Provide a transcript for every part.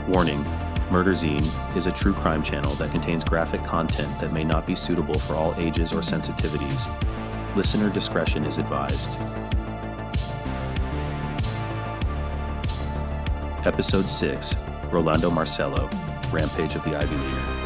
Warning: Murderzine is a true crime channel that contains graphic content that may not be suitable for all ages or sensitivities. Listener discretion is advised. Episode 6, Rolando Marcelo, Rampage of the Ivy League.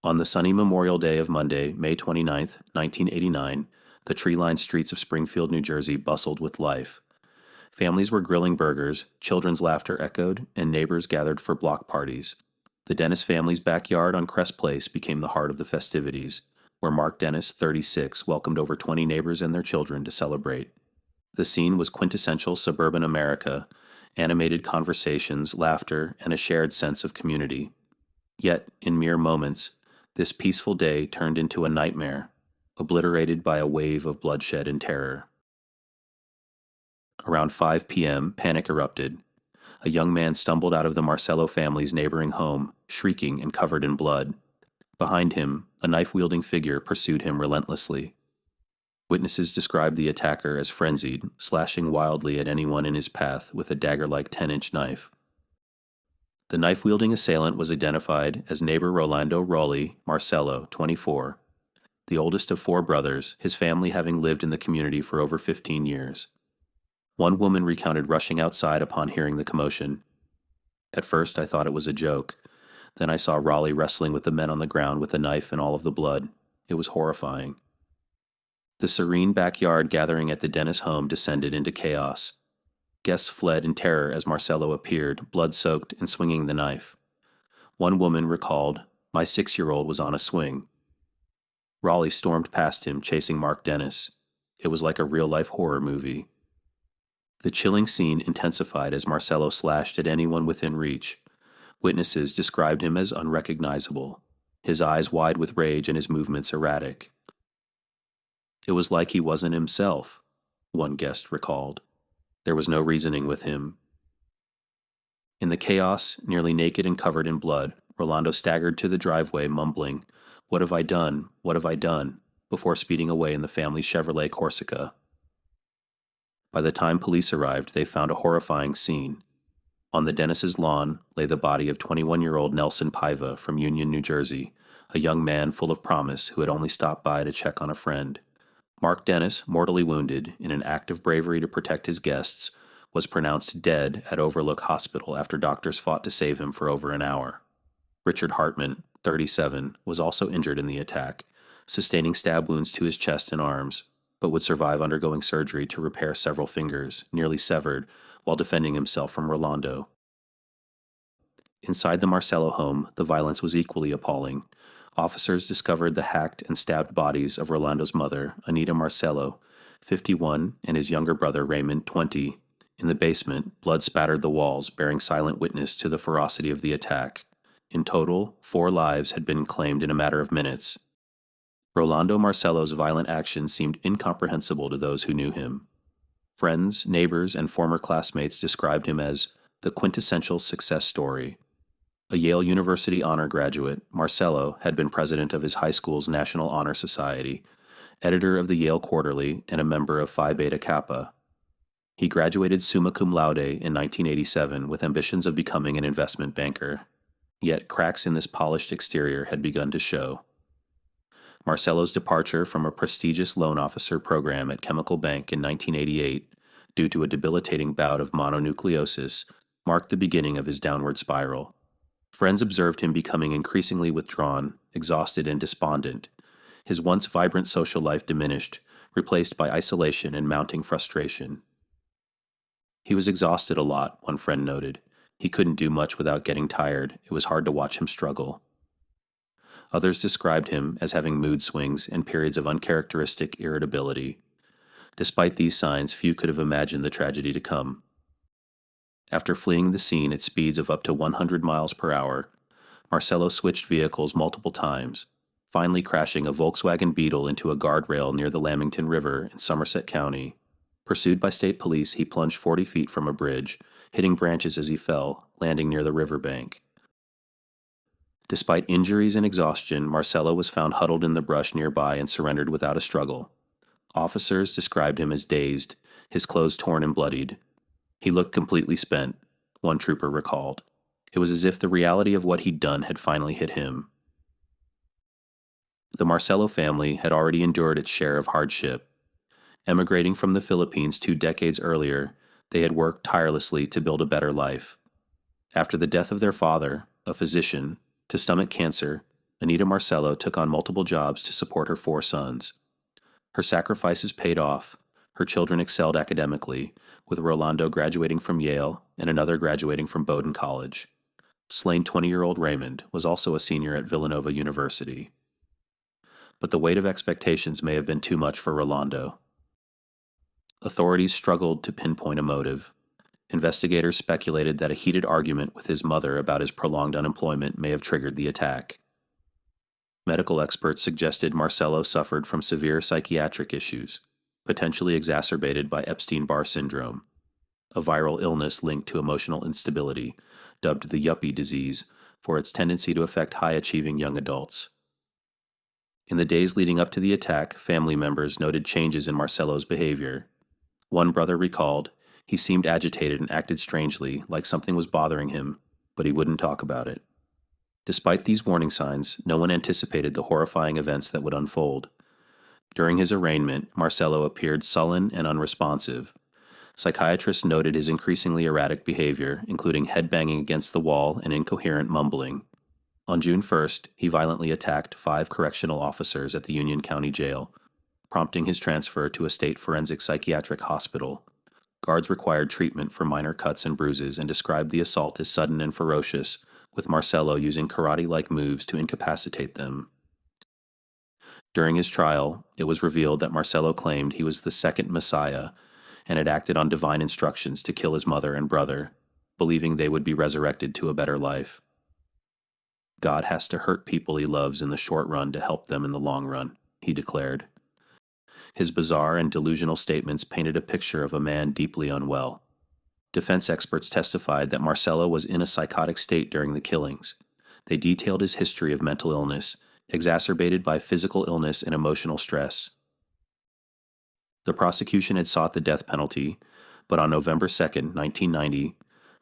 On the sunny Memorial Day of Monday, May 29, 1989, the tree-lined streets of Springfield, New Jersey bustled with life. Families were grilling burgers, children's laughter echoed, and neighbors gathered for block parties. The Dennis family's backyard on Crest Place became the heart of the festivities, where Mark Dennis, 36, welcomed over 20 neighbors and their children to celebrate. The scene was quintessential suburban America, animated conversations, laughter, and a shared sense of community. Yet, in mere moments, this peaceful day turned into a nightmare, obliterated by a wave of bloodshed and terror. Around 5 p.m., panic erupted. A young man stumbled out of the Marcelo family's neighboring home, shrieking and covered in blood. Behind him, a knife-wielding figure pursued him relentlessly. Witnesses described the attacker as frenzied, slashing wildly at anyone in his path with a dagger-like 10-inch knife. The knife-wielding assailant was identified as neighbor Rolando Marcelo, 24, the oldest of 4 brothers, his family having lived in the community for over 15 years. One woman recounted rushing outside upon hearing the commotion. At first, I thought it was a joke. Then I saw Raleigh wrestling with the men on the ground with a knife and all of the blood. It was horrifying. The serene backyard gathering at the Dennis home descended into chaos. Guests fled in terror as Marcelo appeared, blood-soaked and swinging the knife. One woman recalled, "My 6-year-old was on a swing." Raleigh stormed past him, chasing Mark Dennis. It was like a real-life horror movie. The chilling scene intensified as Marcelo slashed at anyone within reach. Witnesses described him as unrecognizable, his eyes wide with rage and his movements erratic. "It was like he wasn't himself," one guest recalled. There was no reasoning with him. In the chaos, nearly naked and covered in blood, Rolando staggered to the driveway, mumbling, "What have I done? What have I done?" before speeding away in the family's Chevrolet Corsica. By the time police arrived, they found a horrifying scene. On the Dennis's lawn lay the body of 21-year-old Nelson Paiva from Union, New Jersey, a young man full of promise who had only stopped by to check on a friend. Mark Dennis, mortally wounded in an act of bravery to protect his guests, was pronounced dead at Overlook Hospital after doctors fought to save him for over an hour. Richard Hartman, 37, was also injured in the attack, sustaining stab wounds to his chest and arms, but would survive undergoing surgery to repair several fingers, nearly severed, while defending himself from Rolando. Inside the Marcelo home, the violence was equally appalling. Officers discovered the hacked and stabbed bodies of Rolando's mother, Anita Marcelo, 51, and his younger brother, Raymond, 20. In the basement, blood spattered the walls, bearing silent witness to the ferocity of the attack. In total, 4 lives had been claimed in a matter of minutes. Rolando Marcelo's violent actions seemed incomprehensible to those who knew him. Friends, neighbors, and former classmates described him as the quintessential success story. A Yale University honor graduate, Marcelo had been president of his high school's National Honor Society, editor of the Yale Quarterly, and a member of Phi Beta Kappa. He graduated summa cum laude in 1987 with ambitions of becoming an investment banker. Yet cracks in this polished exterior had begun to show. Marcelo's departure from a prestigious loan officer program at Chemical Bank in 1988, due to a debilitating bout of mononucleosis, marked the beginning of his downward spiral. Friends observed him becoming increasingly withdrawn, exhausted, and despondent. His once vibrant social life diminished, replaced by isolation and mounting frustration. "He was exhausted a lot," one friend noted. "He couldn't do much without getting tired. It was hard to watch him struggle." Others described him as having mood swings and periods of uncharacteristic irritability. Despite these signs, few could have imagined the tragedy to come. After fleeing the scene at speeds of up to 100 miles per hour, Marcelo switched vehicles multiple times, finally crashing a Volkswagen Beetle into a guardrail near the Lamington River in Somerset County. Pursued by state police, he plunged 40 feet from a bridge, hitting branches as he fell, landing near the riverbank. Despite injuries and exhaustion, Marcelo was found huddled in the brush nearby and surrendered without a struggle. Officers described him as dazed, his clothes torn and bloodied. He looked completely spent, one trooper recalled. It was as if the reality of what he'd done had finally hit him. The Marcelo family had already endured its share of hardship. Emigrating from the Philippines 2 decades earlier, they had worked tirelessly to build a better life. After the death of their father, a physician, to stomach cancer, Anita Marcelo took on multiple jobs to support her 4 sons. Her sacrifices paid off. Her children excelled academically, with Rolando graduating from Yale and another graduating from Bowdoin College. Slain 20-year-old Raymond was also a senior at Villanova University. But the weight of expectations may have been too much for Rolando. Authorities struggled to pinpoint a motive. Investigators speculated that a heated argument with his mother about his prolonged unemployment may have triggered the attack. Medical experts suggested Marcelo suffered from severe psychiatric issues, potentially exacerbated by Epstein-Barr syndrome, a viral illness linked to emotional instability, dubbed the yuppie disease for its tendency to affect high-achieving young adults. In the days leading up to the attack, family members noted changes in Marcelo's behavior. One brother recalled, he seemed agitated and acted strangely, like something was bothering him, but he wouldn't talk about it. Despite these warning signs, no one anticipated the horrifying events that would unfold. During his arraignment, Marcelo appeared sullen and unresponsive. Psychiatrists noted his increasingly erratic behavior, including headbanging against the wall and incoherent mumbling. On June 1st, he violently attacked 5 correctional officers at the Union County Jail, prompting his transfer to a state forensic psychiatric hospital. Guards required treatment for minor cuts and bruises and described the assault as sudden and ferocious, with Marcelo using karate-like moves to incapacitate them. During his trial, it was revealed that Marcelo claimed he was the second Messiah and had acted on divine instructions to kill his mother and brother, believing they would be resurrected to a better life. God has to hurt people he loves in the short run to help them in the long run, he declared. His bizarre and delusional statements painted a picture of a man deeply unwell. Defense experts testified that Marcelo was in a psychotic state during the killings. They detailed his history of mental illness, exacerbated by physical illness and emotional stress. The prosecution had sought the death penalty, but on November 2, 1990,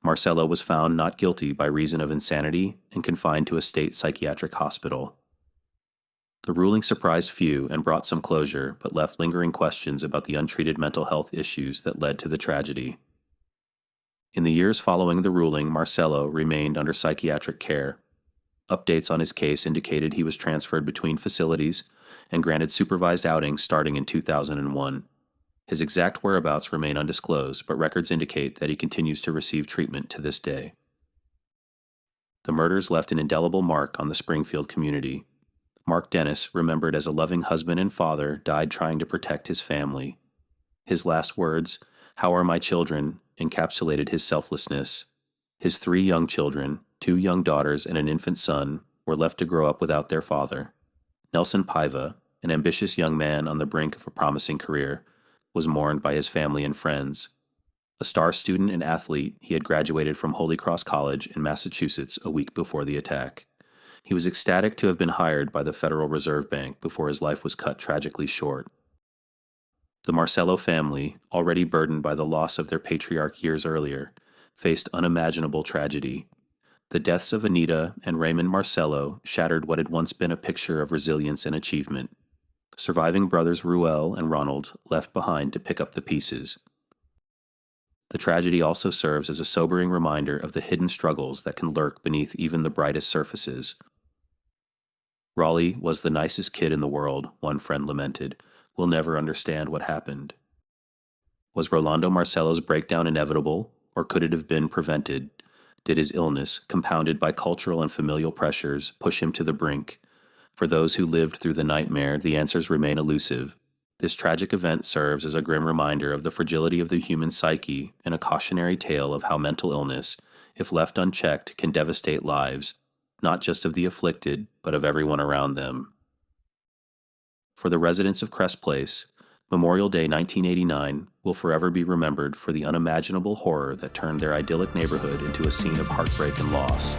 Marcelo was found not guilty by reason of insanity and confined to a state psychiatric hospital. The ruling surprised few and brought some closure, but left lingering questions about the untreated mental health issues that led to the tragedy. In the years following the ruling, Marcelo remained under psychiatric care. Updates on his case indicated he was transferred between facilities and granted supervised outings starting in 2001. His exact whereabouts remain undisclosed, but records indicate that he continues to receive treatment to this day. The murders left an indelible mark on the Springfield community. Mark Dennis, remembered as a loving husband and father, died trying to protect his family. His last words, "How are my children?" encapsulated his selflessness. His 3 young children, 2 young daughters and an infant son, were left to grow up without their father. Nelson Paiva, an ambitious young man on the brink of a promising career, was mourned by his family and friends. A star student and athlete, he had graduated from Holy Cross College in Massachusetts a week before the attack. He was ecstatic to have been hired by the Federal Reserve Bank before his life was cut tragically short. The Marcelo family, already burdened by the loss of their patriarch years earlier, faced unimaginable tragedy. The deaths of Anita and Raymond Marcelo shattered what had once been a picture of resilience and achievement. Surviving brothers Ruel and Ronald left behind to pick up the pieces. The tragedy also serves as a sobering reminder of the hidden struggles that can lurk beneath even the brightest surfaces. "Raleigh was the nicest kid in the world," one friend lamented. "We'll never understand what happened." Was Rolando Marcelo's breakdown inevitable, or could it have been prevented? Did his illness, compounded by cultural and familial pressures, push him to the brink? For those who lived through the nightmare, the answers remain elusive. This tragic event serves as a grim reminder of the fragility of the human psyche and a cautionary tale of how mental illness, if left unchecked, can devastate lives, not just of the afflicted, but of everyone around them. For the residents of Crest Place, Memorial Day 1989 will forever be remembered for the unimaginable horror that turned their idyllic neighborhood into a scene of heartbreak and loss.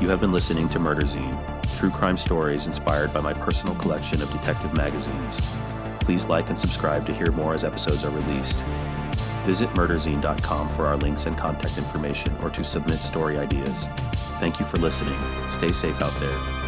You have been listening to Murderzine, true crime stories inspired by my personal collection of detective magazines. Please like and subscribe to hear more as episodes are released. Visit murderzine.com for our links and contact information or to submit story ideas. Thank you for listening. Stay safe out there.